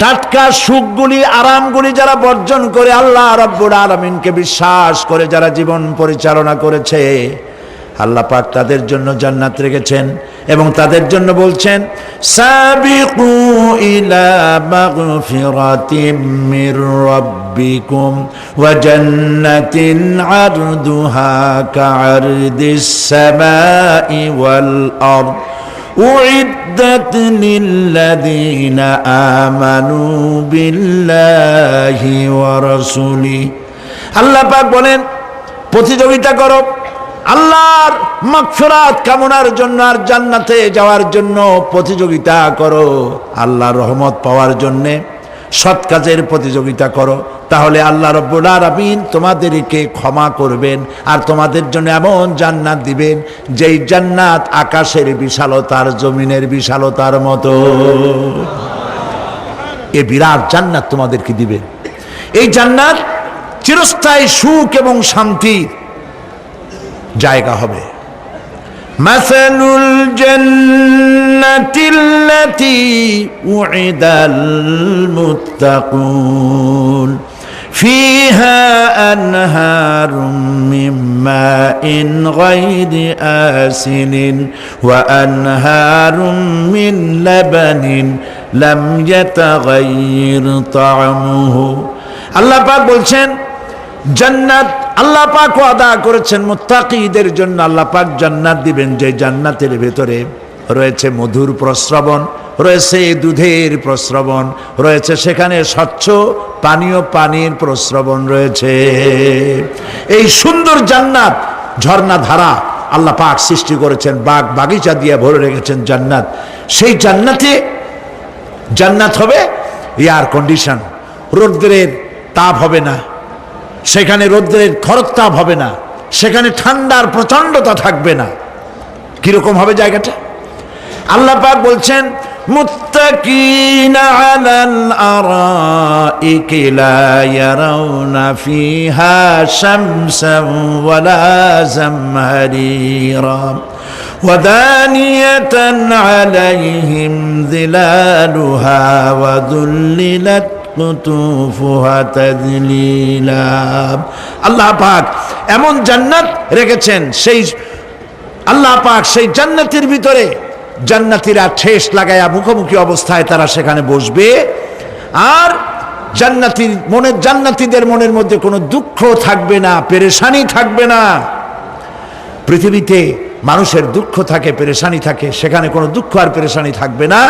টাটকা সুখগুলি আরামগুলি যারা বর্জন করে আল্লাহ রাব্বুল আলামিনকে বিশ্বাস করে যারা জীবন পরিচালনা করেছে, আল্লাহ পাক তাদের জন্য জান্নাত রেখেছেন এবং তাদের জন্য বলছেন সাবিকু ইলা মাগফিরাতিম মির রাব্বিকুম ওয়া জান্নাতিন আরদুহা কাআরদিস সামাই ওয়াল আরদ উইদ্দাত লিল্লাযীনা আমানু বিল্লাহি ওয়া রাসূলিহি। আল্লাহ পাক বলেন প্রতিযোগিতা করো আল্লাহর মাগফিরাত কামনার জন্য আর জান্নাতে যাওয়ার জন্য প্রতিযোগিতা করো, আল্লাহর রহমত পাওয়ার জন্য সৎ কাজের প্রতিযোগিতা করো, তাহলে আল্লাহ রাব্বুল আলামিন তোমাদেরকে ক্ষমা করবেন আর তোমাদের জন্য এমন জান্নাত দিবেন যেই জান্নাত আকাশের বিশালতার জমিনের বিশালতার মতো। এ বিরাট জান্নাত তোমাদেরকে দিবেন। এই জান্নাত চিরস্থায়ী সুখ এবং শান্তির জায়গা হবে। মাসালুল জান্নাতিল্লাতী উইদাল মুত্তাকুন ফিহা আনহারুম মিন মাইন গায়রি আসিনিন ওয়া আনহারুম মিন লাবানিন লাম ইয়াতাগায়্যার তা'আমুহু। আল্লাহ পাক বলছেন জান্নাত আল্লাহ পাক ওয়াদা করেছেন মুত্তাকিদের জন্য। আল্লাহ পাক জান্নাত দিবেন যে জান্নাতের ভেতরে রয়েছে মধুর প্রস্রবণ, রয়েছে দুধের প্রস্রবণ, রয়েছে সেখানে স্বচ্ছ পানীয় পানির প্রস্রবণ রয়েছে। এই সুন্দর জান্নাত ঝর্ণা ধারা আল্লাহ পাক সৃষ্টি করেছেন, বাগ বাগিচা দিয়ে ভরে রেখেছেন জান্নাত। সেই জান্নাতে জান্নাত হবে এয়ার কন্ডিশন, রৌদ্রের তাপ হবে না সেখানে, রৌদ্রের খরতাপ হবে না সেখানে, ঠান্ডার প্রচন্ডতা থাকবে না। কিরকম হবে জায়গাটা? আল্লাহ পাক বলছেন মুত্তাকিনা আলাল আরাইকি লা ইয়ারাউনা ফিহা শামসান ওয়ালা জামহারিরা ওয়া দানিয়াতান আলাইহিম যিলালুহা ওয়া যুল্লিলাত কুতুফুহা তাযলিলা। আল্লাহ পাক এমন জান্নাত রেখেছেন, সেই আল্লাহ পাক সেই জান্নাতের ভিতরে জান্নাতীরা ঠেস লাগায়া মুখোমুখি অবস্থায় তারা সেখানে বসবে, আর জান্নাতীদের মনের মধ্যে কোনো দুঃখ থাকবে না, পেরেশানি থাকবে না। পৃথিবীতে মানুষের দুঃখ থাকে, পেরেশানি থাকে, সেখানে কোনো দুঃখ আর পেরেশানি থাকবে না।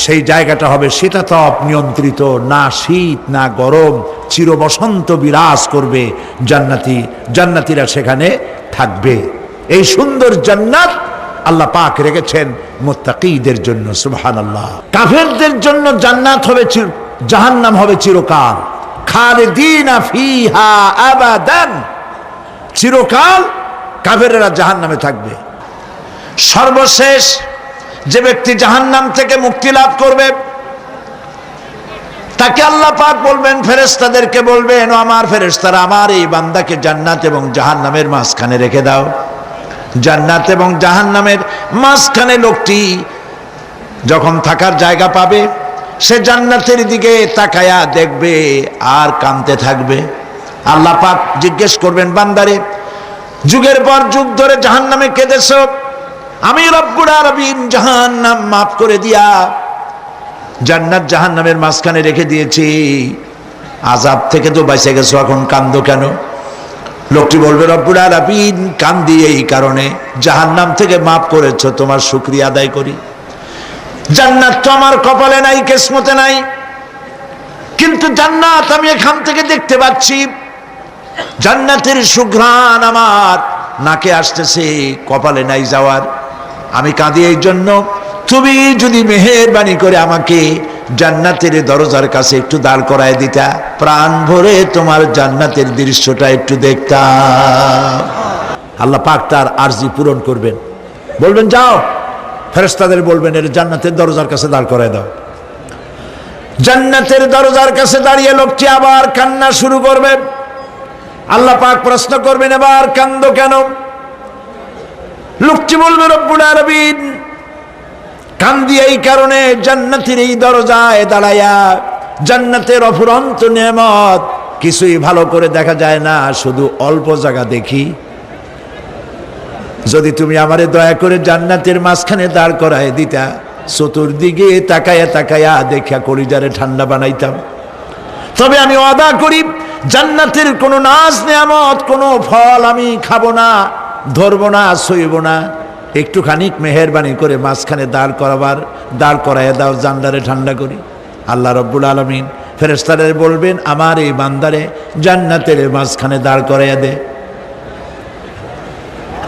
সেই জায়গাটা হবে শীতাতপ নিয়ন্ত্রিত, না শীত না গরম, চির বসন্ত বিরাজ করবে। জান্নাতীরা সেখানে থাকবে। এই সুন্দর জান্নাত আল্লাহ পাক রেখেছেন মুত্তাকিদের জন্য। সুবহানাল্লাহ। কাফেরদের জন্য জান্নাত হবে, জাহান্নাম হবে চিরকাল। খালিদিনা ফিহা আবাদান, চিরকাল কাফেররা জাহান্নামে থাকবে। সর্বশেষ যে ব্যক্তি জাহান্নাম থেকে মুক্তি লাভ করবে তাকে আল্লাহ পাক বলবেন, ফেরেশতাদেরকে বলবেন, ও আমার ফেরেশতারা আমার এই বান্দাকে জান্নাত এবং জাহান্নামের মাঝখানে রেখে দাও। জান্নাত এবং জাহান্নামের মাঝখানে লোকটি যখন থাকার জায়গা পাবে সে জান্নাতের দিকে তাকায়া দেখবে আর কাঁদতে থাকবে। আল্লাহ পাক জিজ্ঞেস করবেন, বান্দারে যুগের পর যুগ ধরে জাহান্নামে কেঁদেছো, আমি রব্বুল আলামিন জাহান্নাম মাফ করে দিয়া জান্নাত জাহান্নামের মাঝখানে রেখে দিয়েছি, আযাব থেকে তো বেঁচে গেছো, এখন কান্দো কেন? লোকটি বলবে, রব্বুল আলামিন কান্দি এই কারণে, জাহান্নাম থেকে মাফ করেছো, তোমার শুকরিয়া আদায় করি। জান্নাত তো আমার কপালে নাই, কিসমতে নাই, কিন্তু জান্নাত আমি এখান থেকে দেখতে পাচ্ছি, জান্নাতের সুঘ্রাণ আমার নাকে আসতেছে, কপালে নাই যাওয়ার। আমি কাঁদি এই জন্য, তুমি যদি মেহেরবানি করে আমাকে জান্নাতের দরজার কাছে একটু দাঁড় করায় দিতা, প্রাণ ভরে তোমার জান্নাতের দৃশ্যটা একটু দেখতাম। আল্লাহ পাক তার আরজি পূরণ করবেন, বলবেন যাও, ফেরেশতাদের বলবেন এর জান্নাতের দরজার কাছে দাঁড় করায় দাও। জান্নাতের দরজার কাছে দাঁড়িয়ে লোকটি আবার কান্না শুরু করবে। আল্লাহ পাক প্রশ্ন করবেন, এবার কান্দো কেন? লোকটি বলবে, রব্বুল আলামিন কান্দি এই কারণে, জান্নাতের এই দরজায় দাঁড়ায়া জান্নাতের অফুরন্ত নেয়ামত, কিছুই ভালো করে দেখা যায় না, শুধু অল্প জায়গা দেখি। যদি তুমি আমারে দয়া করে জান্নাতের মাঝখানে দাঁড় করায় দিতা, চতুর্দিকে তাকায়া তাকায়া দেখা কলিজারে ঠান্ডা বানাইতাম। তবে আমি ওয়াদা করি, জান্নাতের কোনো নাজ নেয়ামত, কোনো ফল আমি খাবো না, ধরবো না, সইব না। একটুখানি মেহেরবানি করে মাঝখানে দাঁড় করাইয়া দাও, জান্নারে ঠান্ডা করি। আল্লাহ রব্বুল আলামিন ফেরেশতারে বলবেন, আমার এই বান্দারে জান্নাতের মাঝখানে দাঁড় করাইয়া দে।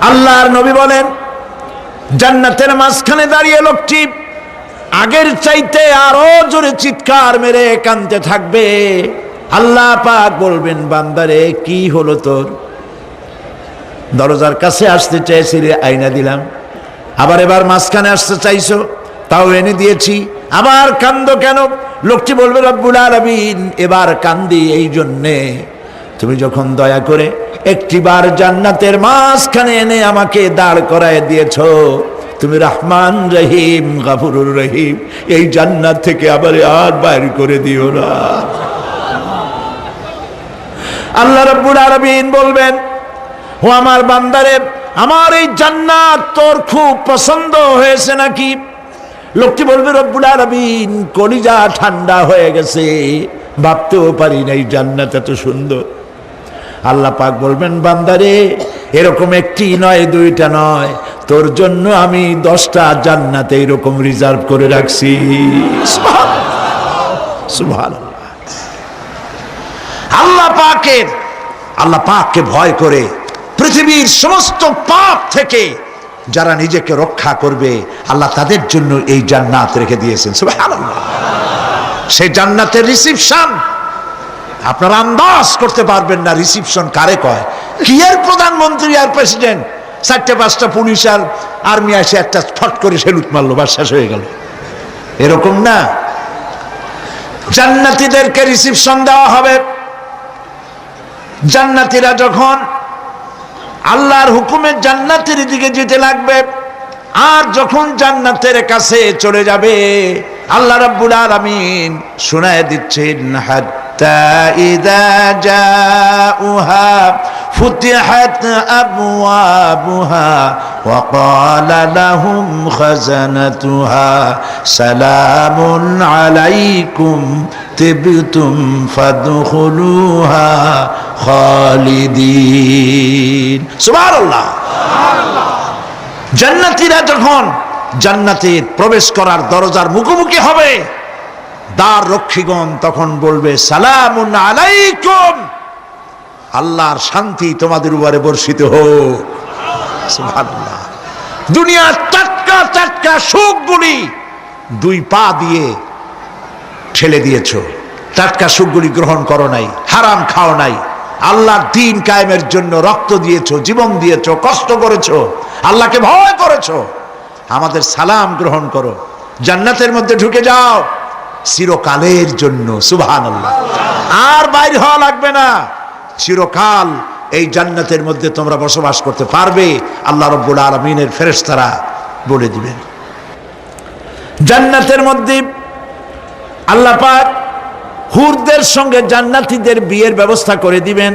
আল্লাহর নবী বলেন, জান্নাতের মাঝখানে দাঁড়িয়ে লোকটি আগের চাইতে আরো জোরে চিৎকার মেরে কাঁদতে থাকবে। আল্লাহ পাক বলবেন, বান্দারে কি হলো তোর? দরজার কাছে আসতে চাইছিলে, আইনা দিলাম। আবার এবার মাঝখানে আসতে চাইছো, তাও এনে দিয়েছি। আবার কান্দো কেন? লোকটি বলবে, রব্বুল আলামিন, এবার কান্দি এই জন্যে, তুমি যখন দয়া করে একটিবার জান্নাতের মাঝখানে এনে আমাকে দাঁড় করায় দিয়েছো, তুমি রহমান রহিম গফুরুর রহিম, এই জান্নাত থেকে আবার আর বাইর করে দিও না। আল্লাহ রাব্বুল আলামিন বলবেন, ও আমার বান্দারে, আমার এই জান্নাত তোর খুব পছন্দ হয়েছে নাকি? লোকটি বলবে, রব্বুল আলামিন, কলিজা ঠান্ডা হয়ে গেছে, ভাবতেও পারি না এই জান্নাত এত সুন্দর। আল্লাহ পাক বলবেন, বান্দারে, এরকম একটি নয়, দুইটা নয়, তোর জন্য আমি 10টা জান্নাত এইরকম রিজার্ভ করে রাখছি। সুবহানাল্লাহ। আল্লাহ পাককে ভয় করে পৃথিবীর সমস্ত পাপ থেকে যারা নিজেকে রক্ষা করবে, আল্লাহ তাদের জন্য এই জান্নাত রেখে দিয়েছেন। সুবহানাল্লাহ। সেই জান্নাতের রিসিপশন আপনারা আন্দাজ করতে পারবেন না। রিসিপশন কারে কয়? কি এর প্রধানমন্ত্রী আর প্রেসিডেন্ট, 4-5টা পুলিশ আর আর্মি আসে একটা ফট করে সেলুট মারলো, বা শেষ হয়ে গেল, এরকম না। জান্নাতীদেরকে রিসিপশন দেওয়া হবে। জান্নাতীরা যখন আল্লাহর হুকুমে জান্নাতের দিকে যেতে লাগবে, আর যখন জান্নাতের কাছে চলে যাবে, আল্লাহ রাব্বুল আলামিন শোনায় দিচ্ছেন, হাত্তা ইযা জাউহা ফুতিহাত আবওয়াবুহা ওয়া ক্বালা লাহুম খাজানাতুহা সালামুন আলাইকুম তিবতুম ফাদখুলুহা খালিদিন। সুবহানাল্লাহ। জান্নাতীরা যখন জান্নাতে প্রবেশ করার দরজার মুখোমুখি হবে, দ্বার রক্ষীগণ তখন বলবে, সালামুন আলাইকুম, আল্লাহর শান্তি তোমাদের উপরে বর্ষিত হোক। সুবহানাল্লাহ। দুনিয়ার টাটকা টাটকা সুখগুলি 2 পা দিয়ে ঠেলে দিয়েছো, টাটকা সুখগুলি গ্রহণ করো নাই, হারাম খাও নাই, আল্লাহর দ্বীন কায়েমের জন্য রক্ত দিয়েছো, জীবন দিয়েছো, কষ্ট করেছো, আল্লাহকে ভয় করেছো। আমাদের সালাম গ্রহণ করো, জান্নাতের মধ্যে ঢুকে যাও চিরকালের জন্য। সুবহানাল্লাহ। আর বাইরে হওয়া লাগবে না, চিরকাল এই জান্নাতের মধ্যে তোমরা বসবাস করতে পারবে। আল্লাহ রাব্বুল আলামিনের ফেরেশতারা বলে দিবেন। জান্নাতের মধ্যে আল্লাহ পাক হুরদের সঙ্গে জান্নাতীদের বিয়ের ব্যবস্থা করে দিবেন।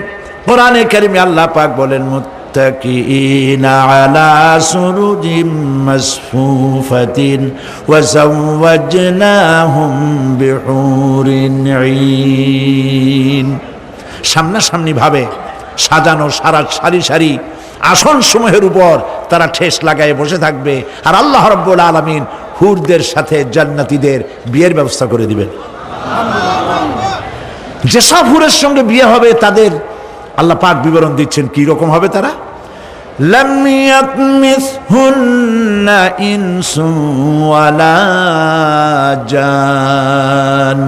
কোরআনে কারিমে আল্লাহ পাক বলেন, মুত্তাকিইনা আলা সুরুজিম মাসফুফাতিন ওয়া যাওয়াজনাহুম বিহুরিন ঈন। সামনাসামনি ভাবে সাজানো সারি সারি আসন সমূহের উপর তারা ঠেস লাগায় বসে থাকবে, আর আল্লাহ রাব্বুল আলামিন হুরদের সাথে জান্নাতীদের বিয়ের ব্যবস্থা করে দিবেন। যেসব হুরের সঙ্গে বিয়ে হবে তাদের আল্লাহ পাক বিবরণ দিচ্ছেন কি রকম হবে তারা। লাম ইয়াতমিসহুন্না ইনসুন ওয়ালা জান,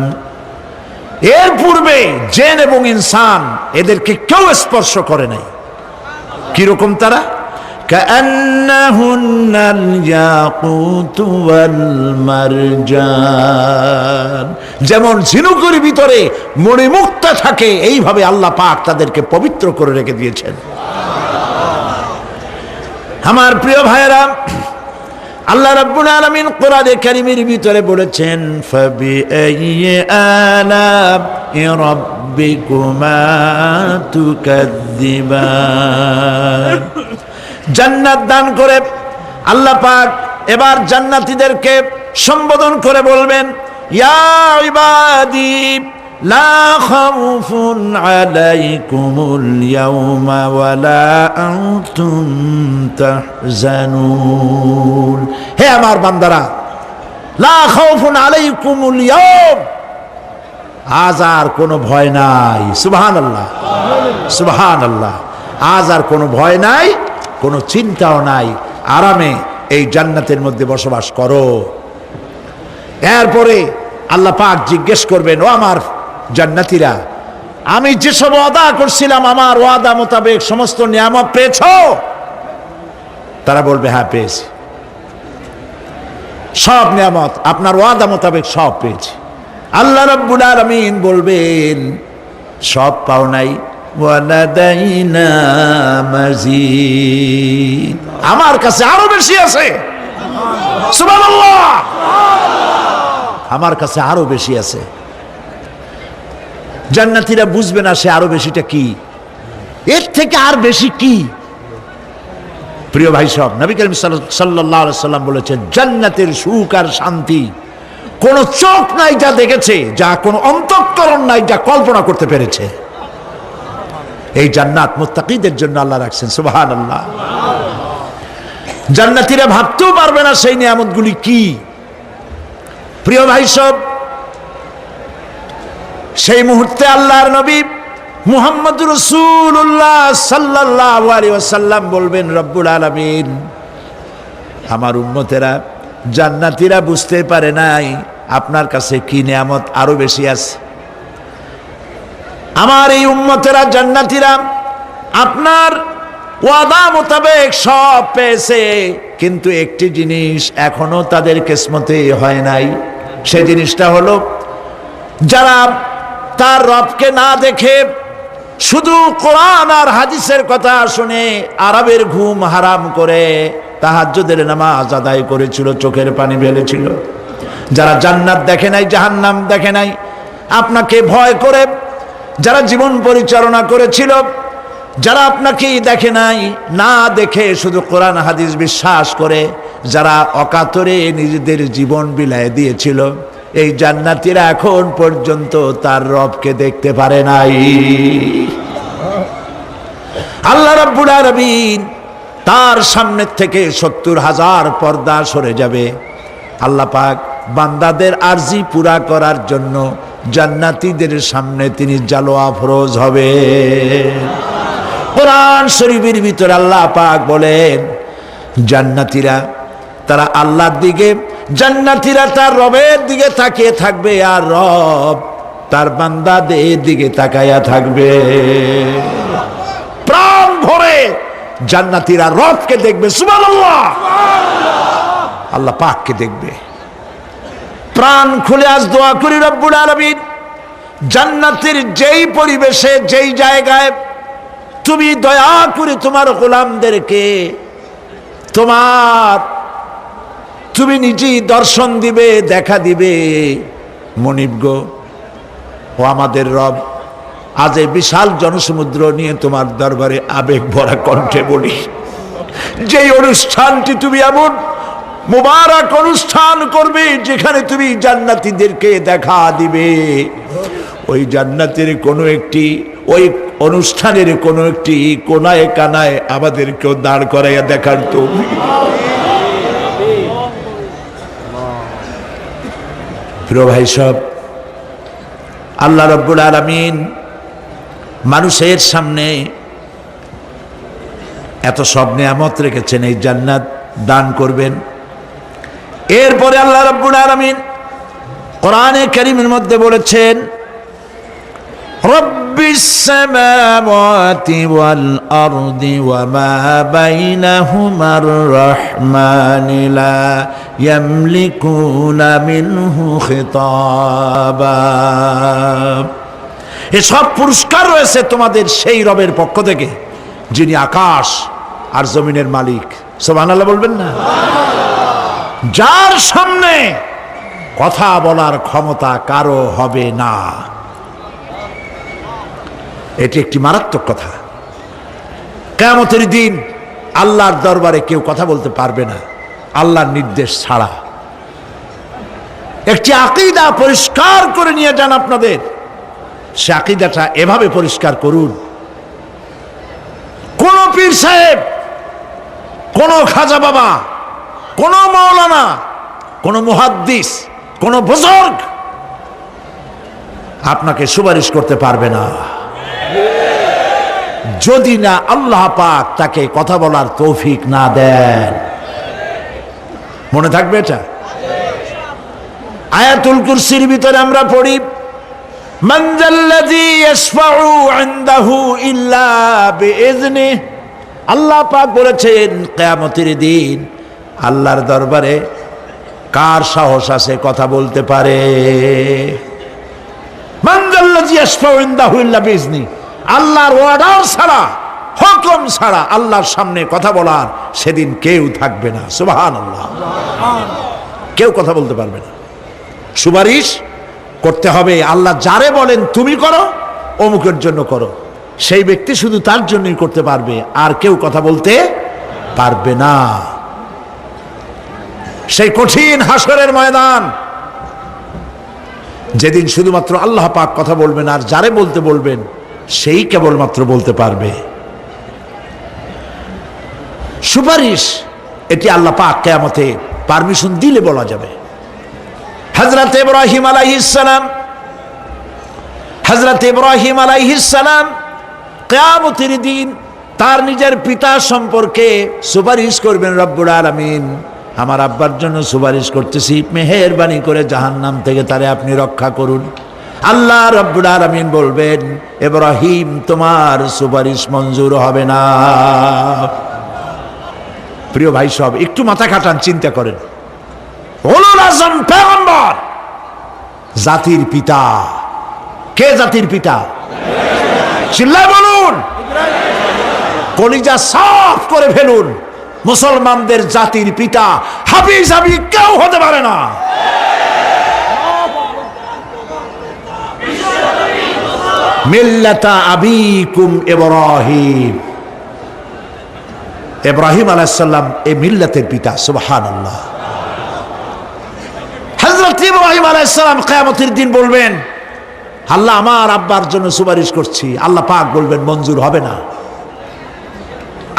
এর পূর্বে জিন এবং ইনসান এদেরকে কেউ স্পর্শ করে নাই। কি রকম তারা? কাআন্নাহুন্নাল ইয়াকুতু ওয়াল মারজান, যেমন ঝিনুকের ভিতরে মণিমুক্তা থাকে, এইভাবে আল্লাহ পাক তাদেরকে পবিত্র করে রেখে দিয়েছেন। আমার প্রিয় ভাইয়েরা, আল্লাহ রাব্বুল আলামিন কোরআনে কারীমের ভিতরে বলেছেন ফাবিআইয়ি আলা'i রাব্বিকুমা তুকাদ্দিবান। জান্নাত দান করে আল্লাহ পাক এবার জান্নাতীদেরকে সম্বোধন করে বলবেন ইয়া ইবাদি লা খাউফুন আলাইকুমুল ইয়াওমা ওয়ালা আনতুম তাহজানুন। হে আমার বান্দারা, লা খাউফুন আলাইকুমুল ইয়াওম, আজ আর কোনো ভয় নাই। সুবহানাল্লাহ, সুবহানাল্লাহ। আজ আর কোনো ভয় নাই, কোনো চিন্তাও নাই, আরামে এই জান্নাতের মধ্যে বসবাস করো। এরপরে আল্লাহ পাক জিজ্ঞেস করবেন, ও আমার জান্নাতীরা, আমি যেসব ওয়াদা করছিলাম আমার ওয়াদা মোতাবেক সমস্ত নিয়ামত পেয়েছো? তারা বলবে হ্যাঁ পেয়েছি, সব নিয়ামত আপনার ওয়াদা মোতাবেক সব পেয়েছি। আল্লাহ রাব্বুল আলামিন বলবেন সব পাও নাই, ওয়ালাদাইনা মাজিদ, আমার কাছে আরো বেশি আছে। সুবহানাল্লাহ, আমার কাছে আরো বেশি আছে। জান্নাতীরা বুঝবে না সে আরো বেশিটা কি, এর থেকে আর বেশি কি। প্রিয় ভাই সব, নবী করিম সাল্লাল্লাহু আলাইহি সাল্লাম বলেছেন জান্নাতের সুখ আর শান্তি কোন চোখ নাই যা দেখেছে, যা কোন অন্তঃকরণ নাই যা কল্পনা করতে পেরেছে। এই জান্নাত মুত্তাকিদের জন্য আল্লাহ রাখছেন। সুবহানাল্লাহ। জান্নাতীরা ভাবতেও পারবে না সেই নিয়ামতগুলি কি। প্রিয় ভাই সব, সেই মুহূর্তে আল্লাহর নবী মুহাম্মদুর রাসূলুল্লাহ সাল্লাল্লাহু আলাইহি ওয়াসাল্লাম বলবেন রব্বুল আলামিন, আমার উম্মতেরা জান্নাতীরা বুঝতে পারে নাই আপনার কাছে কি নিয়ামত আরো বেশি আছে। আমার এই উম্মতেরা জান্নাতীরা আপনার ওয়াদা মোতাবেক সব পেয়েছে, কিন্তু একটি জিনিস এখনো তাদের কিসমতে হয় নাই। সেই জিনিসটা হলো যারা তার রবকে না দেখে শুধু কোরআন আর হাদিসের কথা শুনে আরবের ঘুম হারাম করে তাহাজ্জুদের নামাজ আদায় করেছিল, চোখের পানি ফেলেছিল, যারা জান্নাত দেখে নাই, জাহান্নাম দেখে নাই, আপনাকে ভয় করে যারা জীবন পরিচালনা করেছিল, যারা আপনাকে দেখে নাই, না দেখে শুধু কোরআন হাদিস বিশ্বাস করে যারা অকাতরে নিজেদের জীবন বিলায় দিয়েছিল, এই জান্নাতীরা এখন পর্যন্ত তার রবকে দেখতে পারে নাই। আল্লাহ রাব্বুল আলামিন তার সামনে থেকে ৭০,০০০ পর্দা সরে যাবে। আল্লাহ পাক বান্দাদের আরজি পুরা করার জন্য জান্নাতীদের সামনে তিনি জালোয়া ফরোজ হবে। কোরআন শরীফের ভিতরে আল্লাহ পাক বলেন জান্নাতীরা তারা আল্লাহর দিকে, জান্নাতীরা তার রবের দিকে তাকিয়ে থাকবে, আর রব তার বান্দাদের দিকে তাকায়া থাকবে। প্রাণ ভরে জান্নাতীরা রবকে দেখবে। সুবহানাল্লাহ, আল্লাহ পাককে দেখবে। প্রাণ খুলে আজ দোয়া করি রব্বুল আলামিন জান্নাতের যেই পরিবেশে যেই জায়গায় তুমি দয়া করে তোমার গোলামদেরকে তুমি নিজেই দর্শন দিবে, দেখা দিবে। মনিব গো, ও আমাদের রব, আজ এই বিশাল জনসমুদ্র নিয়ে তোমার দরবারে আবেগ ভরা কণ্ঠে বলি, যেই অনুষ্ঠানটি তুমি এমন মুবারক অনুষ্ঠান করবে যেখানে তুমি জান্নাতীদেরকে দেখা দিবে, ওই জান্নাতের কোনো একটি, ওই অনুষ্ঠানের কোনো একটি কোনায় কানায় আমাদেরকেও দাঁড় করাইয়া দেখার তো। প্রিয় ভাই সব, আল্লাহ রাব্বুল আলামিন মানুষের সামনে এত সব নিয়ামত রেখেছেন, এই জান্নাত দান করবেন। এরপরে আল্লাহ রাব্বুল আলামিন কোরআনে কারীমের মধ্যে বলেছেন রব্বিস সামাওয়াতি ওয়াল আরদি ওয়া মা বাইনাহুমার রাহমানি লা ইয়ামলিকুনা মিনহু খিতাবা। এসব পুরস্কার রয়েছে তোমাদের সেই রবের পক্ষ থেকে যিনি আকাশ আর জমিনের মালিক। সুবহানাল্লাহ বলবেন না? যার সামনে কথা বলার ক্ষমতা কারো হবে না। এটি একটি মারাত্মক কথা। কিয়ামতের দিন আল্লাহর দরবারে কেউ কথা বলতে পারবে না আল্লাহর নির্দেশ ছাড়া। একটি আকীদা পরিষ্কার করে নিয়ে যান আপনাদের। সে আকীদাটা এভাবে পরিষ্কার করুন, কোন পীর সাহেব, কোন খাজা বাবা, কোন মাওলানা, কোন মুহাদ্দিস, কোন বুজুর্গ আপনাকে সুপারিশ করতে পারবে না যদি না আল্লাহ পাক তাকে কথা বলার তৌফিক না দেন। মনে থাকবে এটা। আয়াতুল কুরসির ভিতরে আমরা পড়ি, মান যাল্লাযী ইয়াশফাউ ইনদাহু ইল্লা বিইযনিহি। আল্লাহ পাক বলেছেন কিয়ামতের দিন আল্লাহর দরবারে কার সাহস আছে কথা বলতে পারে? মান যাল্লাযী ইয়াশফাউ ইনদাহু ইল্লা বিইযনিহি। আল্লাহর অর্ডার ছাড়া, হুকুম ছাড়া আল্লাহর সামনে কথা বলার সেদিন কেউ থাকবে না। সুবহানাল্লাহ। কেউ কথা বলতে পারবে না। সুপারিশ করতে হবে আল্লাহ যারে বলেন তুমি করো, অমুকের জন্য করো, সেই ব্যক্তি শুধু তার জন্যই করতে পারবে, আর কেউ কথা বলতে পারবে না। সেই কঠিন হাসরের ময়দান, যেদিন শুধুমাত্র আল্লাহ পাক কথা বলবেন, আর যারে বলতে বলবেন সেই কেবলমাত্র বলতে পারবে। সুপারিশ এটি আল্লাহ পাক কিয়ামতে পারমিশন দিলে বলা যাবে। হযরত ইব্রাহিম আলাইহিস সালাম কিয়ামতের দিন তার নিজের পিতা সম্পর্কে সুপারিশ করবেন। রব্বুল আলামিন, আমার আব্বার জন্য সুপারিশ করতেছি, মেহেরবানি করে জাহান্নাম থেকে তারে আপনি রক্ষা করুন। আল্লাহ রব্বুল আলামিন বলবেন, ইব্রাহিম তোমার সুপারিশ মঞ্জুর হবে না। প্রিয় ভাই সব, একটু মাথা খাটান, চিন্তা করেন। উলুল আযম পয়গম্বর, জাতির পিতা। কে জাতির পিতা? চিল্লায় বলুন, কলিজা সাফ করে ফেলুন। মুসলমানদের জাতির পিতা হাবিজাবি কেউ হতে পারে না। মিল্লাতা আবিকুম ইব্রাহিম। ইব্রাহিম আলাইহিস সালাম এই মিল্লাতের পিতা। সুবহানাল্লাহ। হযরত ইব্রাহিম আলাইহিস সালাম কিয়ামতের দিন বলবেন, আল্লাহ আমার আব্বার জন্য সুপারিশ করছি। আল্লাহ পাক বলবেন মঞ্জুর হবে না।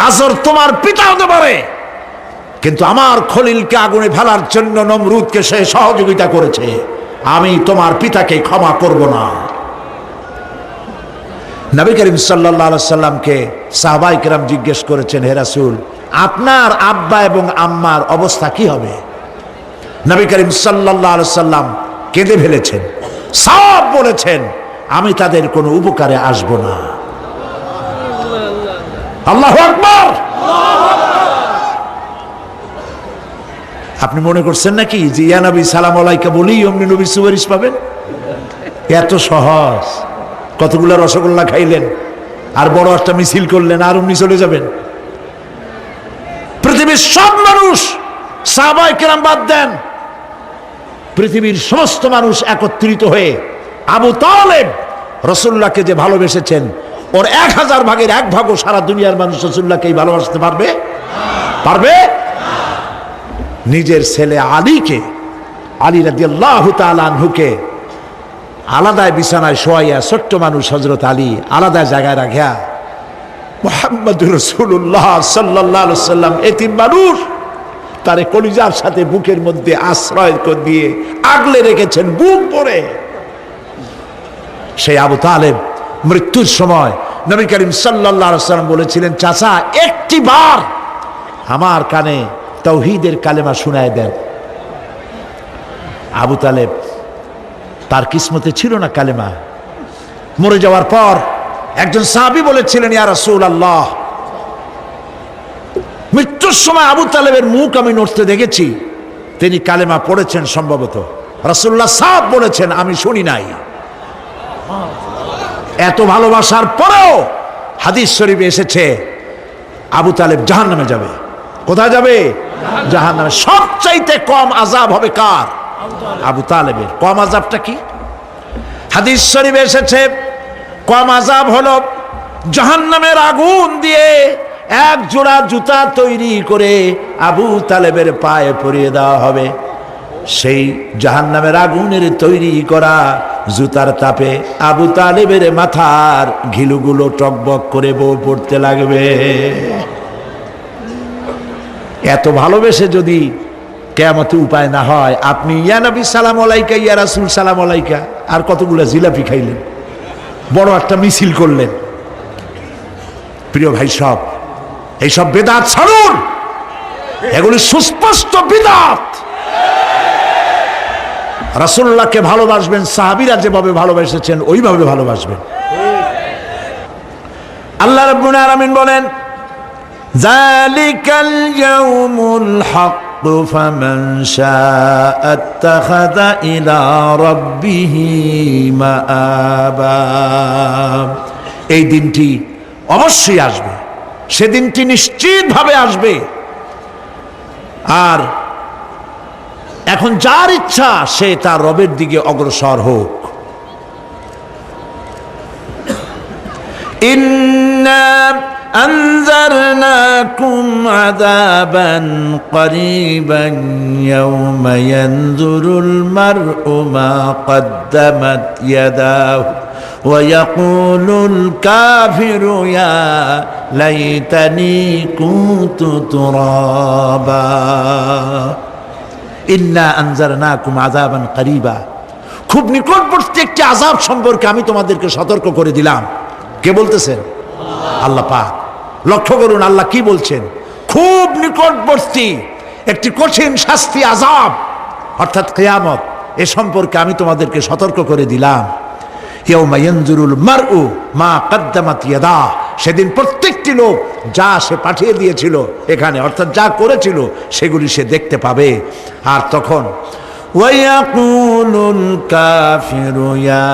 আজর তোমার পিতা হতে পারে, কিন্তু আমার খলিলকে আগুনে ফেলার জন্য নমরুদকে সে সহযোগিতা করেছে, আমি তোমার পিতাকে ক্ষমা করব না। নবী করিম সাল্লাল্লাহু আলাইহি সাল্লামকে সাহাবায়ে কেরাম জিজ্ঞেস করেছেন, হে রাসূল, আপনার আব্বা এবং আম্মার অবস্থা কি হবে? নবী করিম সাল্লাল্লাহু আলাইহি সাল্লাম কেঁদে ফেলেছেন, সব বলেছেন, আমি তাদের কোনো উপকারে আসব না। আল্লাহু আকবার। আপনি মনে করছেন নাকি যে ইয়া নবী সালাম আলাইকা বলি অমনি নবী সুপারিশ পাবেন? এত সহজ। কতগুলো রসগোল্লা খাইলেন আর বড় একটা মিছিল করলেন আর অমনি চলে যাবেন? পৃথিবীর সব মানুষ, সাহাবায়ে কেরাম বাদ দেন, পৃথিবীর সমস্ত মানুষ একত্রিত হয়ে আবু তালেব রাসূলুল্লাহকে যে ভালোবেসেছেন, ওর 1000 ভাগের 1 ভাগও সারা দুনিয়ার মানুষ রাসূলুল্লাহকেই ভালোবাসতে পারবে? পারবে? নিজের ছেলে আলীকে, আলী রাদিয়াল্লাহু তাআলা আনহুকে আলাদায় বিছানায় শোয়াইয়া, ছোট্ট মানুষ হযরত আলী আলাদা জায়গায় রাখিয়া, মুহাম্মদুর রাসূলুল্লাহ সাল্লাল্লাহু আলাইহি ওয়াসাল্লাম এতিম মানুষ, তারে কলিজার সাথে বুকের মধ্যে আশ্রয় দিয়ে আগলে রেখেছেন বুক ভরে। সেই আবু তালেব মৃত্যুর সময় নবী করিম সাল্লাল্লাহু আলাইহি ওয়াসাল্লাম বলেছিলেন, চাচা একটি বার আমার কানে তাওহীদের কালেমা শোনায় দেন। আবু তালেব, তার কিসমতে ছিল না কালেমা। মরে যাওয়ার পর একজন সাহাবী বলেছিলেন, ইয়া রাসূলুল্লাহ, মৃত্যুর সময় আবু তালেবের মুখ আমি নড়তে দেখেছি, তিনি কালেমা পড়েছেন সম্ভবত। রাসূলুল্লাহ সাহেব বলেছেন, আমি শুনি নাই। এত ভালোবাসার পরেও হাদিস শরীফে এসেছে আবু তালেব জাহান্নামে যাবে। কোথায় যাবে? জাহান্নামে। সবচাইতে কম আযাব হবে কার? আবু তালেবের। কম আযাবটা কি? হাদিস শরীফে এসেছে কম আযাব হলো জাহান্নামের আগুন দিয়ে এক জোড়া জুতা তৈরি করে আবু তালেবের পায়ে পরিয়ে দেওয়া হবে। সেই জাহান্নামের আগুনের তৈরি করা জুতার তাপে আবু তালেবের মাথার ঘিলুগুলো টকবক করে বউ পড়তে লাগবে। এত ভালোবেসে যদি কিয়ামতে উপায় না হয়, আপনি ইয়া নবী সালাম আলাইকা, ইয়া রাসূল সালাম আলাইকা, আর কতগুলো জিলাপি খাইলেন, বড় একটা মিছিল করলেন। প্রিয় ভাই সব, এইসব বিদআত ছাড়ুন, এগুলি সুস্পষ্ট বিদআত। রাসূলুল্লাহকে ভালোবাসবেন, সাহাবীরা যেভাবে ভালোবেসেছেন ওইভাবে ভালোবাসবেন। আল্লাহ রাব্বুল আলামিন বলেন, যালিকাল ইয়াউমুল হক ফামান শাআ আত্তাখাযা ইলা রাব্বিহি মাআবা। এই দিনটি অবশ্যই আসবে, সেদিনটি নিশ্চিতভাবে আসবে। আর এখন যার ইচ্ছা সে তার রবের দিকে অগ্রসর হোক। ইন্না আনজারনাকুম আযাবান করিবান ইয়াওমা ইয়ানজুরুল মার'উ মা কদ্দামাত ইয়াদাহু ওয়া ইয়াকুলুল কাফিরু ইয়া লাইতানি কুনতু তুরাবা। ইন্না আনজারনাকুম আযাবান করিবা, খুব নিকটবর্তী একটি আযাব সম্পর্কে আমি তোমাদেরকে সতর্ক করে দিলাম। কে বলতেছেন? আল্লাহ পাক। লক্ষ্য করুন আল্লাহ কি বলছেন, খুব নিকটবর্তী একটি কঠিন শাস্তি, আযাব অর্থাৎ কিয়ামত, এ সম্পর্কে আমি তোমাদেরকে সতর্ক করে দিলাম। ইয়াউমা ইয়ানজুরুল মার'উ মা কদ্দামাত ইয়াদা, সেদিন প্রত্যেকটি লোক যা সে পাঠিয়ে দিয়েছিল এখানে, অর্থাৎ যা করেছিল সেগুলি সে দেখতে পাবে। আর তখন ওয়ায়াকুলুল কাফিরু ইয়া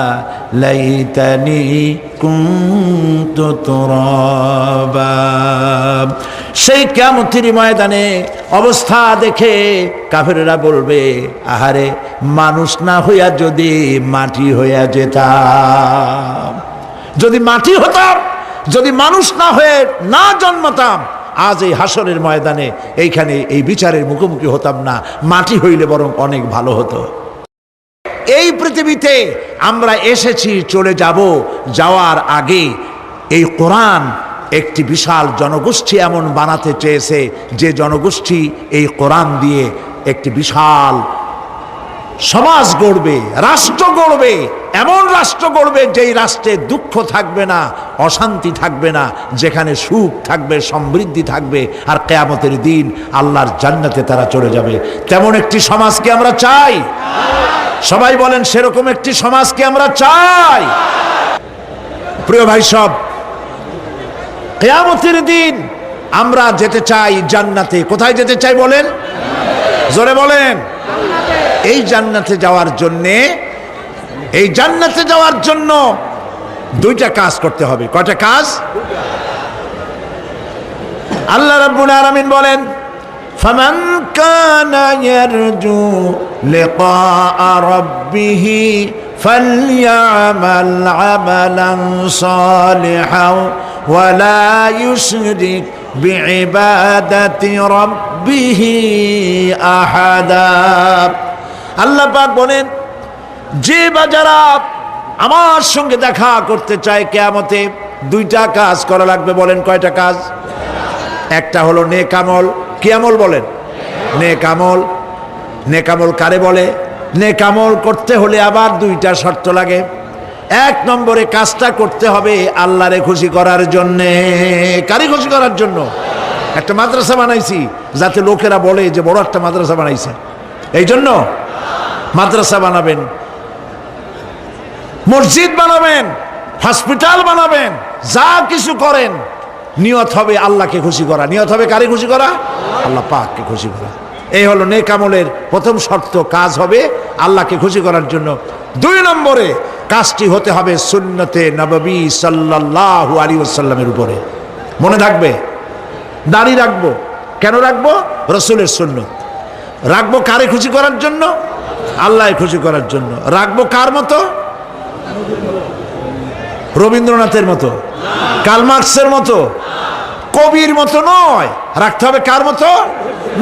লাইতানি কুনতু তুরাবা। সেই কিয়ামতের ময়দানে অবস্থা দেখে কাফেররা বলবে, আহারে মানুষ না হইয়া যদি মাটি হইয়া যেতাম, যদি মাটি হতাম, যদি মানুষ না হয়ে না জন্মাতাম, আজ এই হাসরের ময়দানে এইখানে এই বিচারের মুখোমুখি হতাম না, মাটি হইলে বরং অনেক ভালো হতো। এই পৃথিবীতে আমরা এসেছি, চলে যাব, যাওয়ার আগে এই কোরআন একটি বিশাল জনগোষ্ঠী এমন বানাতে চেয়েছে যে জনগোষ্ঠী এই কোরআন দিয়ে একটি বিশাল সমাজ গড়বে, রাষ্ট্র গড়বে, এমন রাষ্ট্র গড়বে যেই রাষ্ট্রে দুঃখ থাকবে না, অশান্তি থাকবে না, যেখানে সুখ থাকবে, সমৃদ্ধি থাকবে, আর কিয়ামতের দিন আল্লাহর জান্নাতে তারা চলে যাবে। তেমন একটি সমাজকে আমরা চাই। সবাই বলেন, সেরকম একটি সমাজকে আমরা চাই। প্রিয় ভাই সব, কিয়ামতের দিন আমরা যেতে চাই জান্নাতে। কোথায় যেতে চাই বলেন? জোরে বলেন। এই জান্নাতে যাওয়ার জন্যে, এই জান্নাতে যাওয়ার জন্য দুইটা কাজ করতে হবে। কয়টা কাজ? আল্লাহ রাব্বুল আলামিন বলেন, ফামান কানা ইয়ারজু লিকাআ রাব্বিহি ফালইয়ামাল আমালান সালিহান ওয়া লা ইউশরিক বিইবাদাতি রাব্বিহি আহাদা। আল্লাহ পাক বলেন, যে বাজারা আমার সঙ্গে দেখা করতে চায় কিয়ামতে, দুইটা কাজ করা লাগবে। বলেন কয়টা কাজ? একটা হলো নেক আমল। কি আমল বলেন? নেক আমল। নেক আমল কারে বলে? নেক আমল করতে হলে আবার দুইটা শর্ত লাগে। এক নম্বরে কাজটা করতে হবে আল্লাহরে খুশি করার জন্যে। কারে খুশি করার জন্য? একটা মাদ্রাসা বানাইছি যাতে লোকেরা বলে যে বড় একটা মাদ্রাসা বানাইছে, এই জন্য মাদ্রাসা বানাবেন, মসজিদ বানাবেন, হসপিটাল বানাবেন, যা কিছু করেন নিয়ত হবে আল্লাহকে খুশি করা। নিয়ত হবে কারে খুশি করা? আল্লাহ পাককে খুশি করা। এই হলো নেক আমলের প্রথম শর্ত। কাজ হবে আল্লাহকে খুশি করার জন্য। দুই নম্বরে কাজটি হতে হবে সুন্নতে নববী সাল্লাল্লাহু আলাইহি ওয়াসাল্লামের উপরে। মনে থাকবে, দাড়ি রাখবো, কেন রাখবো? রসুলের সুন্নত। রাখবো কারে খুশি করার জন্য? আল্লাহ খুশি করার জন্য। রাখবো কার মতো? রবীন্দ্রনাথের মতো, কার্ল মার্কসের মতো, কবির মতো নয়। রাখতে হবে কার মতো?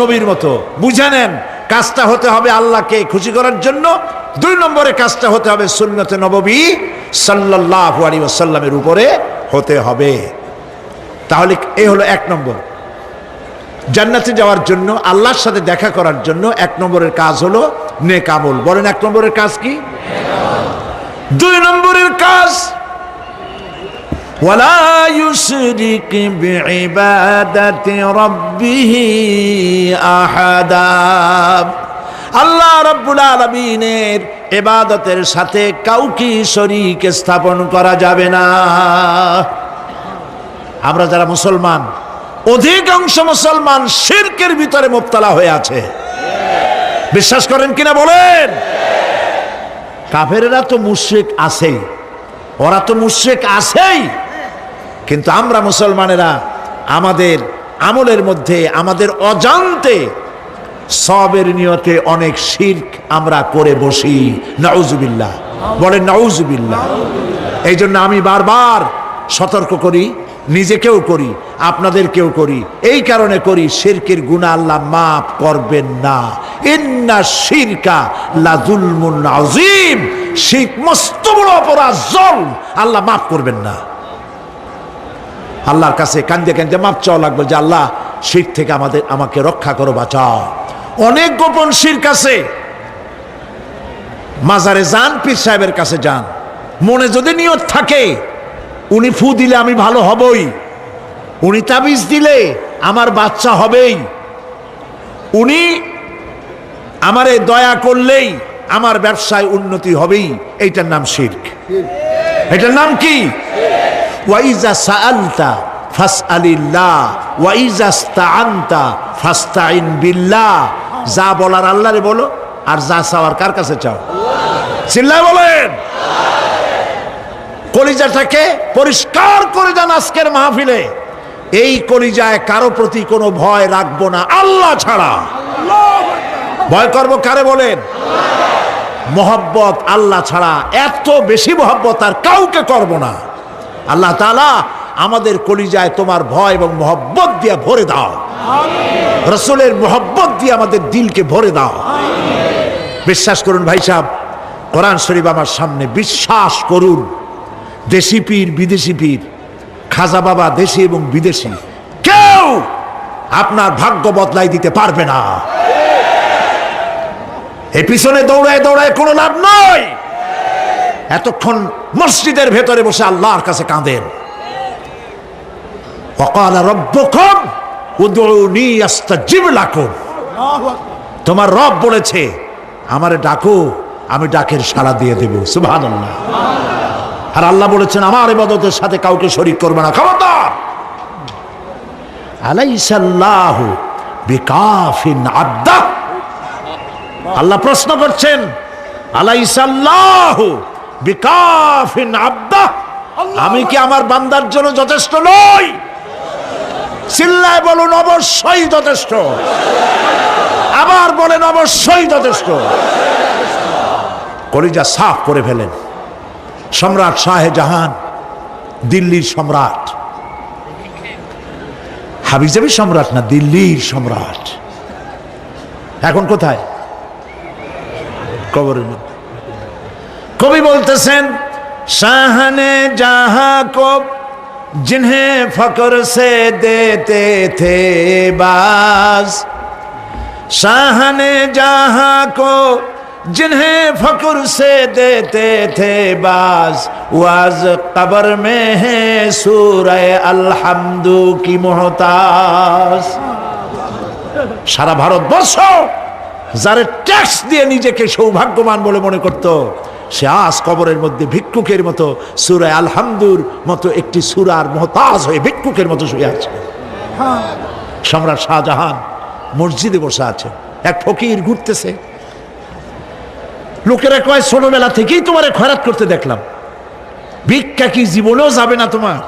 নবীর মতো। বুঝে নেন, কাজটা হতে হবে আল্লাহকে খুশি করার জন্য। 2 নম্বরে কাজটা হতে হবে সুন্নতে নববী সাল্লাল্লাহু আলাইহি ওয়াসাল্লামের উপরে হতে হবে। তাহলে এই হলো 1 নম্বর। জান্নাতে যাওয়ার জন্য, আল্লাহর সাথে দেখা করার জন্য 1 নম্বরের কাজ হলো নেক আমল। বলেন 1 নম্বরের কাজ কি? 2 নম্বরের কাজ ওয়ালা ইউশরিক বিইবাদাতি রাব্বিহি আহাদা। আল্লাহ রাব্বুল আলামিনের ইবাদতের সাথে কাউকে শরীক স্থাপন করা যাবে না। আমরা যারা মুসলমান, অধিকাংশ মুসলমান শিরকের ভিতরে মুবতালা হয়ে আছে। বিশ্বাস করেন কিনা বলেন? কাফেরেরা তো মুশরিক আছেই, ওরা তো মুশরিক আছেই, কিন্তু আমরা মুসলমানেরা আমাদের আমলের মধ্যে, আমাদের অজান্তে সবের নিয়তে অনেক শিরক আমরা করে বসি। নাউজুবিল্লাহ, বলেন নাউজুবিল্লাহ। এই জন্য আমি বারবার সতর্ক করি, নিজেকেও করি, আপনাদেরকেও করি। এই কারণে করি, শিরকের গুনাহ আল্লাহ মাফ করবেন না। ইন্না শিরকা লাযুলমুন আযীম। শিরক মস্ত বড় অপরাধ, জুলম, আল্লাহ মাফ করবেন না। আল্লাহর কাছে কান্দে কান্দে মাফ চাওয়া লাগবে যে আল্লাহ শিরক থেকে আমাকে রক্ষা করো, বাঁচাও। অনেক গোপন শিরক আছে। মাজারে যান, পীর সাহেবের কাছে যান, মনে যদি নিয়ত থাকে উনি ফু দিলে আমি ভালো হবই, উনি তাবিজ দিলে আমার বাচ্চা হবেই, উনি আমারে দয়া করলেই আমার ব্যবসায় উন্নতি হবেই, এইটার নাম শিরক। এটার নাম কি? ওয়াইজা সাআলতা ফাসআলিল্লাহ ওয়াইজা ইসতাআনতা ফাসতাইন বিল্লাহ। যা বলার আল্লাহরে বলো, আর যা চাওয়ার কার কাছে চাও? চিল্লায় বলেন। কলিজাটাকে পরিষ্কার করে যান আজকের মাহফিলে। এই কলিজায় কারো প্রতি কোনো ভয় রাখবো না আল্লাহ ছাড়া। ভয় করব কারে বলেন? মহব্বত আল্লাহ ছাড়া, এত বেশি মহব্বত আর কাউকে করব না। আল্লাহ তাআলা আমাদের কলিজায় তোমার ভয় এবং মহব্বত দিয়ে ভরে দাও। রাসূলের মহব্বত দিয়ে আমাদের দিলকে ভরে দাও। বিশ্বাস করুন ভাই সাহেব, কোরআন শরীফ আমার সামনে, বিশ্বাস করুন, দেশি পীর বিদেশি পীর, খাজা বাবা দেশি এবং বিদেশি, কেউ আপনার ভাগ্য বদলাই দিতে পারবে না। এই পিছনে দৌড়ায় দৌড়ায় কোনো লাভ নয়। এতক্ষণ মসজিদের ভেতরে বসে আল্লাহর কাছে কাঁদেন। ওয়াকালা রাব্বুকুম উদউনি আস্তাজিব লাকুম। তোমার রব বলেছে আমারে ডাকো, আমি ডাকের সাড়া দিয়ে দেব। সুবহানাল্লাহ। আর আল্লাহ বলেছেন আমার ইবাদতের সাথে কাউকে শরীক করবে না। খবরদার। আলাইসাল্লাহু বিকাফিন আবদা। আল্লাহ প্রশ্ন করছেন, আলাইসাল্লাহু বিকাফিন আবদা, আমি কি আমার বান্দার জন্য যথেষ্ট নই? চিল্লায় বলুন অবশ্যই যথেষ্ট। আবার বলেন অবশ্যই যথেষ্ট। কলিজা সাফ করে ফেলেন। সম্রাট শাহজাহান, দিল্লির সম্রাট, হাবিজাবি সম্রাট না, দিল্লির সম্রাট। এখন কোথায়? কবরের মধ্যে। কবি বলতেছেন, শাহনে জাহাঁ কো जिन्हें फकर से देते थे बाज, शाहने जहां को जिन्हें फकर से देते थे बाज, वाज कब्र में है सूरह अलहम्दु की मोहताज। সারা ভারতবর্ষ যারা ট্যাক্স দিয়ে নিজেকে সৌভাগ্যবান বলে মনে করত, সে আজ কবরের মধ্যে ভিক্ষুকের মতো সূরা আলহামদুর মতো একটি সূরার মুহতাজ হয়ে ভিক্ষুকের মতো শুয়ে আছে। সম্রাট শাহজাহান মসজিদে বসে আছে, এক ফকির ঘুরতেছে। লোকেরা কয় ছোটবেলা থেকেই তোমারে খয়রাত করতে দেখলাম, ভিক্ষা কি জীবনেও যাবে না তোমার?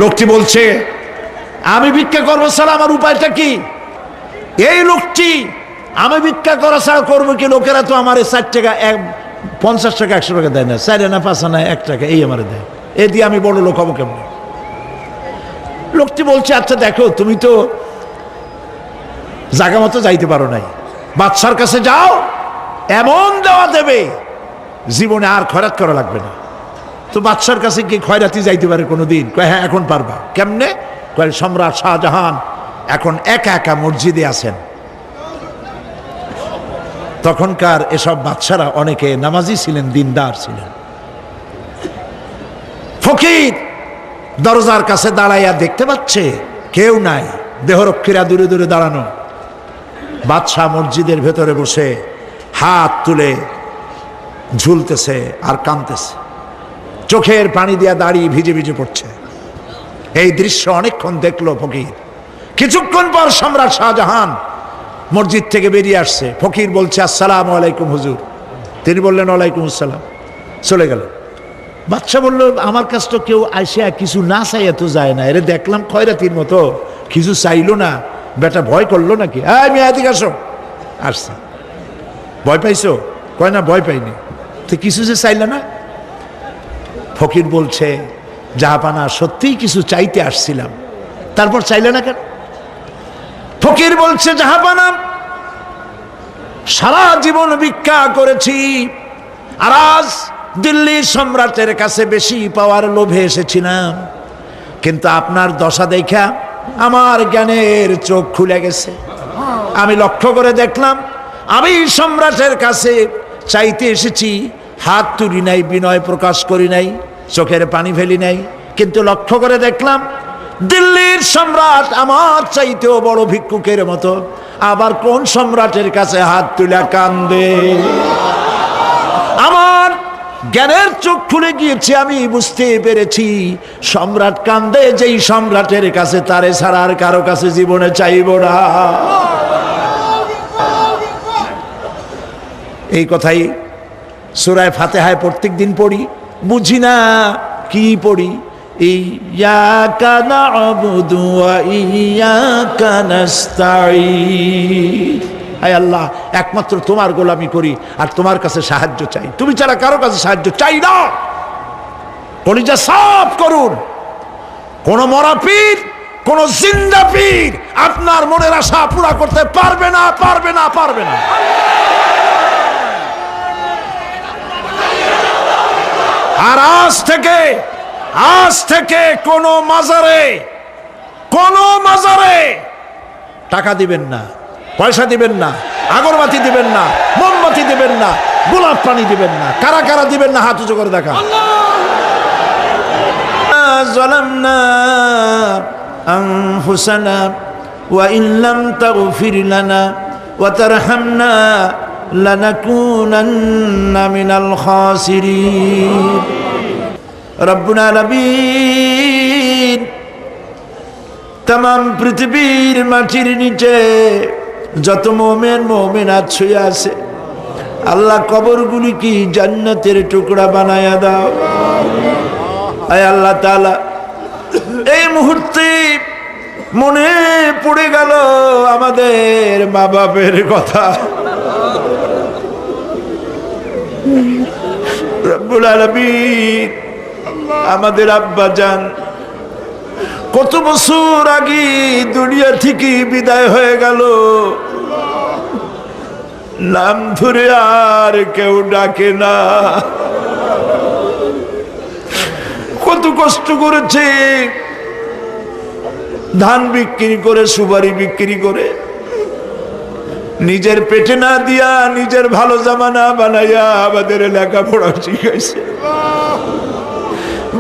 লোকটি বলছে, আমি ভিক্ষা করবো ছাড়া আমার উপায়টা কি? এই লোকটি আমি ভিক্ষা করা ছাড়া করবো কি? লোকেরা তো আমার 4 টাকা 50 টাকা 100 টাকা দেয় না, 4 আনা 5 আনা 1 টাকা এই আমার দেয়, এ দিয়ে আমি বড় লোক হবো কেমন? লোকটি বলছে আচ্ছা দেখো, তুমি তো জায়গা মতো যাইতে পারো নাই, বাদশার কাছে যাও, এমন দেওয়া দেবে জীবনে আর খয়রাত করা লাগবে না। তো বাদশার কাছে কি খয়রাতি যাইতে পারে কোনোদিন? কয় হ্যাঁ এখন পারবা। কেমনে? কয় সম্রাট শাহজাহান এখন একা একা মসজিদে আছেন। তখনকার এসব বাদশারা অনেকে নামাজি ছিলেন, দিনদার ছিলেন। ফকির দরজার কাছে দাঁড়াইয়া দেখতে পাচ্ছে কেউ নাই, দেহরক্ষীরা দূরে দূরে দাঁড়ানো। বাদশাহ মসজিদের ভেতরে বসে হাত তুলে ঝুলতেছে আর কাঁদতেছে, চোখের পানি দিয়া দাঁড়িয়ে ভিজে ভিজে পড়ছে। এই দৃশ্য অনেকক্ষণ দেখলো ফকির। কিছুক্ষণ পর সম্রাট শাহজাহান মসজিদ থেকে বেরিয়ে আসছে। ফকির বলছে আসসালামু আলাইকুম হুজুর। তিনি বললেন ওয়ালাইকুম আসসালাম, চলে গেল। বাদশা বলল আমার কাছে তো কেউ আইসা কিছু না চাই এত যায় না, এরে দেখলাম খয়রাতির মতো কিছু চাইলো না, বেটা ভয় করলো নাকি? আমি এদিকে আসো। আসছে। ভয় পাইছো? কয় না ভয় পাইনি। তো কিছু যে চাইলে না? ফকির বলছে জাহাপানা সত্যিই কিছু চাইতে আসছিলাম, তারপর চাইলে না কেন? ফকির বলছে জাহাপানা সারা জীবন ভিক্ষা করেছি, আর আজ দিল্লির সম্রাটের কাছে বেশি পাওয়ার লোভে এসেছিলাম, কিন্তু আপনার দশা দেখা আমার জ্ঞানের চোখ খুলে গেছে। আমি লক্ষ্য করে দেখলাম আমি সম্রাটের কাছে চাইতে এসেছি, হাত তুলি নাই, বিনয় প্রকাশ করি নাই, চোখের পানি ফেলি নাই, কিন্তু লক্ষ্য করে দেখলাম দিল্লির সম্রাট আমার চাইতেও বড় ভিক্ষুকের মতো। আবার কোন সম্রাটের কাছে হাত তুলে কান্দে? আমার জ্ঞানের চোখ খুলে গিয়েছে, আমি বুঝতে পেরেছি সম্রাট কান্দে যেই সম্রাটের কাছে, তারে ছাড়া আর কারো কাছে জীবনে চাইব না। এই কথাই সূরা ফাতিহায় প্রত্যেক দিন পড়ি, বুঝি না কি পড়ি। ইয়াকা না'বুদু ওয়া ইয়াকা নাস্তাঈন। হায় আল্লাহ, একমাত্র তোমার গোলামি করি আর তোমার কাছে সাহায্য চাই, তুমি ছাড়া কারো কাছে সাহায্য চাই না। কলিজা সাফ করুন। কোন মরা পীর, কোন জিন্দা পীর আপনার মনের আশা পুরা করতে পারবে না, পারবে না, পারবে না। আর আজ থেকে কোন মাজারে টাকা দিবেন না, পয়সা দিবেন না, আগরবাতি দিবেন না, মোমবাতি দিবেন না, গোলাপ পানি দিবেন না। কারা কারা দিবেন না হাত উঁচু করে দেখা। যালামনা আনফুসানা ওয়া ইন লাম তাগফির লানা ওয়া তারহামনা লানাকুনান্না মিনাল খাসিরিন। রব্বুল আলামিন तमाम পৃথিবীর মাটির নিচে যত মুমিন মুমিনাত শুয়ে আছে, আল্লাহ কবরগুলি কি জান্নাতের টুকরা বানায়া দাও। আয় আল্লাহ তাআলা, এই মুহূর্তে মনে পড়ে গেল আমাদের মা বাপের কথা। রব্বুল আলামিন আমাদের আব্বা জান কত বছর আগে দুনিয়া থেকে বিদায় হয়ে গেল, নাম ধরে আর কেউ ডাকে না। কত কষ্ট করেছে, ধান বিক্রি করে, সুপারি বিক্রি করে, নিজের পেটে না দিয়া নিজের ভালো জামা না বানাইয়া আমাদের লেখাপড়া শিখাইছে,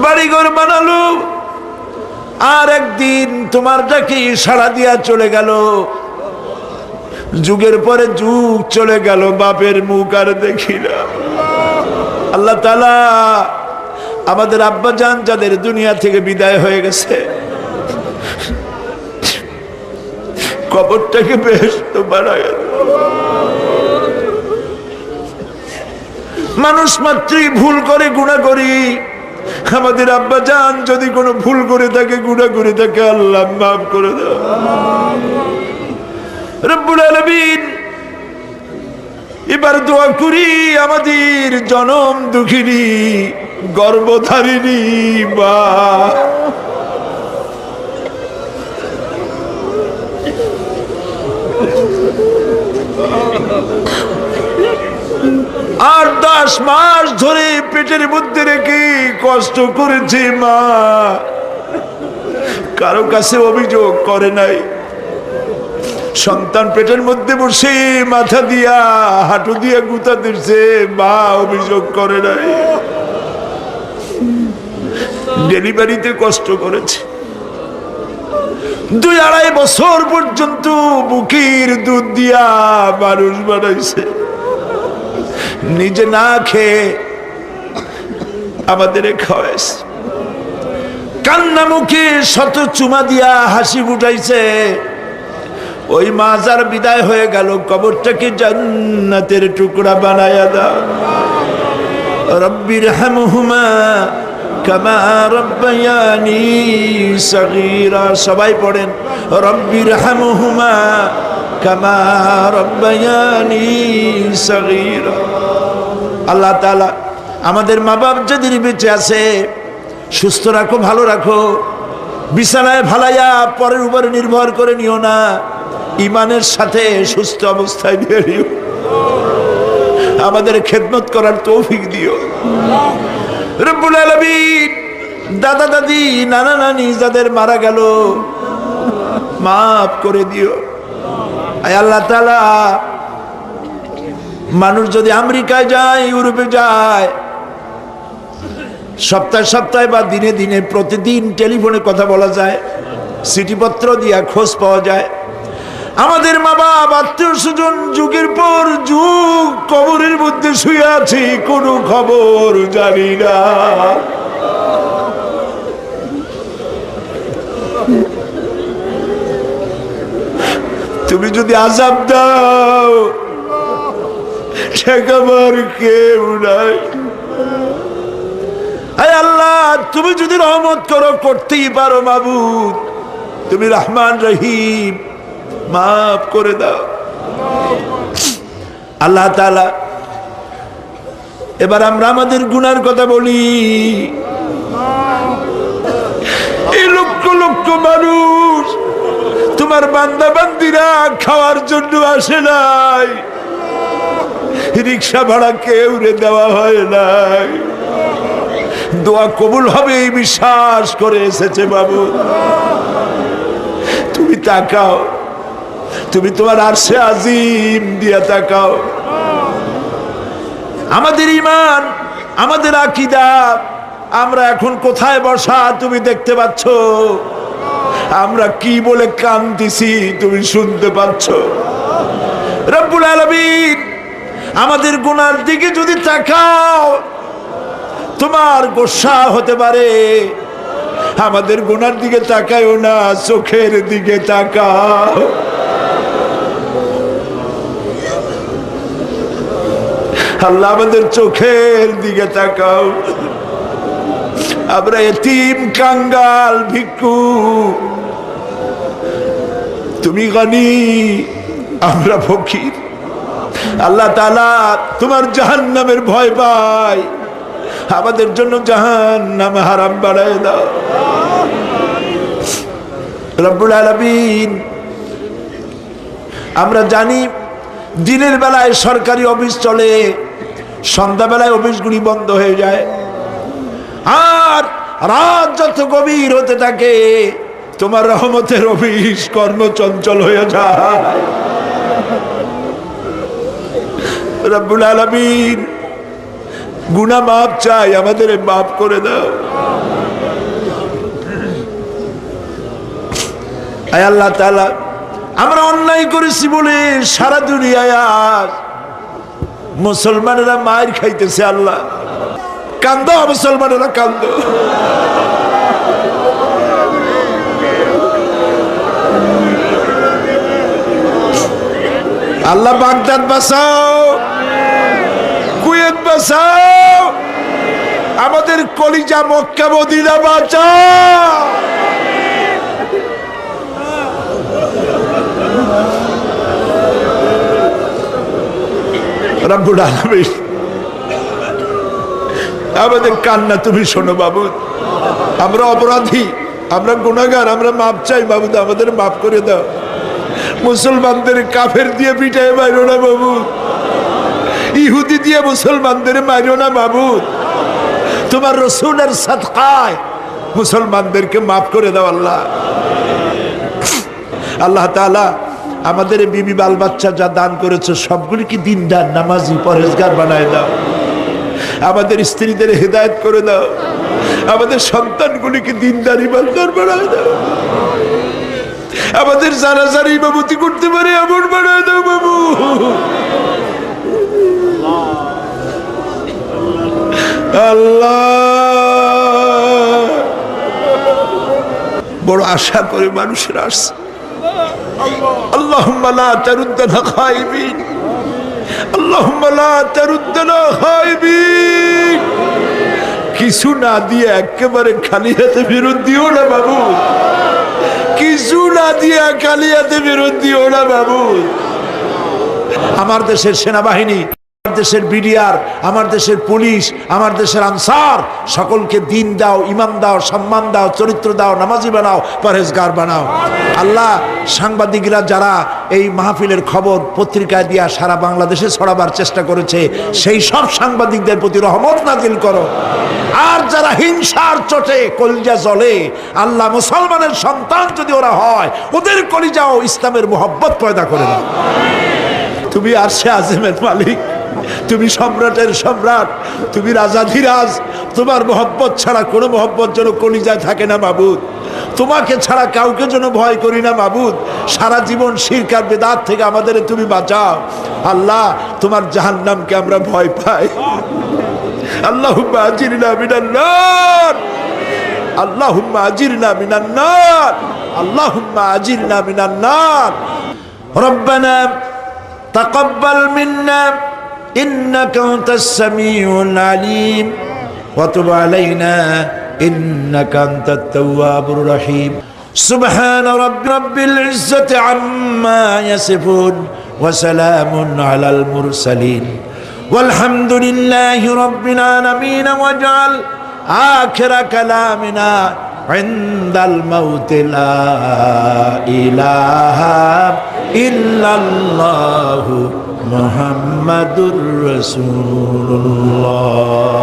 বাড়িঘর বানালো। আর একদিন তোমার ডাকে সাড়া দিয়া চলে গেল। যুগের পরে যুগ চলে গেল, বাপের মুখ আর দেখি না। আল্লাহ তাআলা আমাদের আব্বা জান যাদের দুনিয়া থেকে বিদায় হয়ে গেছে, কবরটাকে বেহেশত বানায়। মানুষ মাত্রই ভুল করে, গুনাহ করি, আমাদের আব্বা জান যদি কোনো ভুল করে থাকে, গুনাহ করে থাকে, আল্লাহ মাফ করে দাও। রব্বুল আলামিন এবার দোয়া করি আমাদের জনম দুঃখিনী গর্ভধারিণী মা, আর 10 মাস ধরে পেটের মধ্যে রেখে কষ্ট করেছে মা, কারো কাছে অভিযোগ করে নাই। সন্তান পেটের মধ্যে বসে মাথা দিয়া হাঁটু দিয়া গুতা দিচ্ছে, মা অভিযোগ করে নাই। ডেলিভারিতে কষ্ট করেছে, 2-2.5 বছর পর্যন্ত বুকের দুধ দিয়া মানুষ বানাইছে, নিজে না খেয়ে আমাদের খাওয়াইছে, কান্না মুখে শত চুমা দিয়া হাসি ফুটাইছে। ওই মা যার বিদায় হয়ে গেল, কবরটাকে জান্নাতের টুকরা বানায়া দাও। রব্বির হামহুমা কামা রব্বায়ানি সগীরা, সবাই পড়েন রব্বির হামহুমা কামা রব্বায়ানি সগীরা। আল্লাহ তাআলা আমাদের মা বাপ যাদের বেঁচে আছে সুস্থ রাখো, ভালো রাখো, বিছানায় ভালাইয়া পরের উপরে নির্ভর করে নিও না, ইমানের সাথে সুস্থ অবস্থায় নিয়ে নিও। আমাদের খেদমত করার তৌফিক দিও রব্বুল আলামিন। দাদা দাদি নানা নানি যাদের মারা গেল মাফ করে দিও। আয় আল্লাহ তাআলা, মানুষ যদি আমেরিকায় যায়, ইউরোপে যায়, সপ্তাহে সপ্তাহে বা দিনে দিনে প্রতিদিন টেলিফোনে কথা বলা যায়, চিঠিপত্র দিয়া খোঁজ পাওয়া যায়। আমাদের মা বাপ আত্মীয় স্বজন যুগের পর যুগ কবরের মধ্যে শুয়ে আছি, কোনো খবর জানি না। তুমি যদি আযাব দাও ঠেকাবার কেউ নাই। আয় আল্লাহ, তুমি যদি রহমত করো, করতেই পারো মাবুদ, তুমি রহমান রহিম, মাফ করে দাও আল্লাহ তাআলা। এবার আমরা আমাদের গুনার কথা বলি। এই লক্ষ লক্ষ মানুষ তোমার বান্দা বান্দিরা খাওয়ার জন্য আসে নাই, রিক্সা ভাড়া কেউ দেওয়া হয় নাই, দোয়া কবুল হবে এই বিশ্বাস করে এসেছে। বাবু তুমি তাকাও, তুমি তোমার আরশে আজিম দিয়া তাকাও। আমাদের ঈমান, আমাদের আকীদা, আমরা এখন কোথায় বসা তুমি দেখতে পাচ্ছ, আমরা কি বলে কাঁদতেছি তুমি শুনতে পাচ্ছ। রব্বুল আলামিন আমাদের গুনার দিকে যদি তাকাও তোমার গোসা হতে পারে। আমাদের গুনার দিকে তাকায়ও না, চোখের দিকে তাকাও। আল্লাহ আমাদের চোখের দিকে তাকাও। আমরা এতিম, কাঙ্গাল, ভিক্ষু, তুমি গনি, আমরা ফকির। আল্লাহ তাআলা তোমার জাহান্নামের ভয় পাই, আমাদের জন্য জাহান্নাম হারাম বানায় দাও রব্বুল আলামিন। আমরা জানি দিনের বেলায় সরকারি অফিস চলে, সন্ধ্যাবেলায় অফিসগুলি বন্ধ হয়ে যায়, আর রাত যত গভীর হতে থাকে তোমার রহমতের অফিস কর্মচঞ্চল হয়ে যায়। রব্বুল আলামিন গুনাহ মাফ চাই, আমাদের মাফ করে দাও। আয় আল্লাহ তাআলা, আমরা অন্যায় করেছি বলে সারা দুনিয়ায় আজ মুসলমানেরা মার খাইতেছে। আল্লাহ কান্দো, মুসলমানেরা কান্দো। আল্লাহ বাগদাদ বাঁচাও, কুয়েত বাঁচাও, আমাদের কলিজা মক্কা মদিনা বাঁচা। রব্বুল আলামিন আমাদের কান্না তুমি শোনো বাবু। আমরা অপরাধী, আমরা গুনাহগার, আমরা মাপ চাই বাবু, আমাদের মাফ করে দাও। মুসলমানদের কাফের দিয়ে পিটায় মারো না বাবু, ইহুদি দিয়ে মুসলমানদের মারো না বাবু। তোমার রসুলের সাদকায় মুসলমানদেরকে মাফ করে দাও আল্লাহ। আল্লাহ তাআলা আমাদের বিবি বাল বাচ্চা যা দান করেছে সবগুলিকে দিনদার নামাজি পরেজগার বানায় দাও। আমাদের স্ত্রীদের হেদায়েত করে দাও, আমাদের সন্তানগুলিকে দিনদার ইমানদার বানায় দাও, আমাদের যারা যারা ইমামতি করতে পারে এমন বানায় দাও বাবু। আল্লাহ বড় আশা করে মানুষের আসছে। আল্লাহুম্মা লা তারুদ্দানা খাইবিন, আল্লাহুম্মা লা তারুদ্দানা খাইবিন। কিছু না দিয়ে একেবারে খালি হাতে ফেরত দিও না বাবু, কিছু না দিয়ে খালি হাতে ফেরত দিও না বাবু। আমার দেশের সেনাবাহিনী, আমার দেশের বিডিআর, আমার দেশের পুলিশ, আমার দেশের আনসার সকলকে দিন দাও, ইমান দাও, সম্মান দাও, চরিত্র দাও, নামাজি বানাও, পরহেজগার বানাও। আল্লাহ সাংবাদিকরা যারা এই মাহফিলের খবর পত্রিকায় দিয়া সারা বাংলাদেশে ছড়াবার চেষ্টা করেছে, সেই সব সাংবাদিকদের প্রতি রহমত নাজিল করো। আর যারা হিংসার চোটে কলিজা জ্বলে, আল্লাহ মুসলমানের সন্তান যদি ওরা হয়, ওদের কলিজাও ইসলামের মোহব্বত পয়দা করে দাও। তুমি আরশে আযমের মালিক, তুমি সম্রাটের সম্রাট, তুমি রাজাধিরাজ। তোমার মোহব্বত ছাড়া কোনো মোহব্বত যেন কলিজায় থাকে না মাবুদ। তোমাকে ছাড়া কাউকে যেন ভয় করি না মাবুদ। সারা জীবন শিরক আর বিদআত থেকে আমাদের তুমি বাঁচাও আল্লাহ। তোমার জাহান্নামকে আমরা ভয় পাই। আল্লাহুম্মা আজিরনা মিনান নার, আল্লাহুম্মা আজিরনা মিনান নার, আল্লাহুম্মা আজিরনা মিনান নার। রব্বানা তাকাব্বাল মিন্না إنك أنت السميع العليم وتب علينا إنك أنت التواب الرحيم سبحان رب العزة عما يصفون وسلام على المرسلين والحمد لله رب العالمين واجعل آخر كلامنا عند الموت لا إله إلا الله محمد رسول الله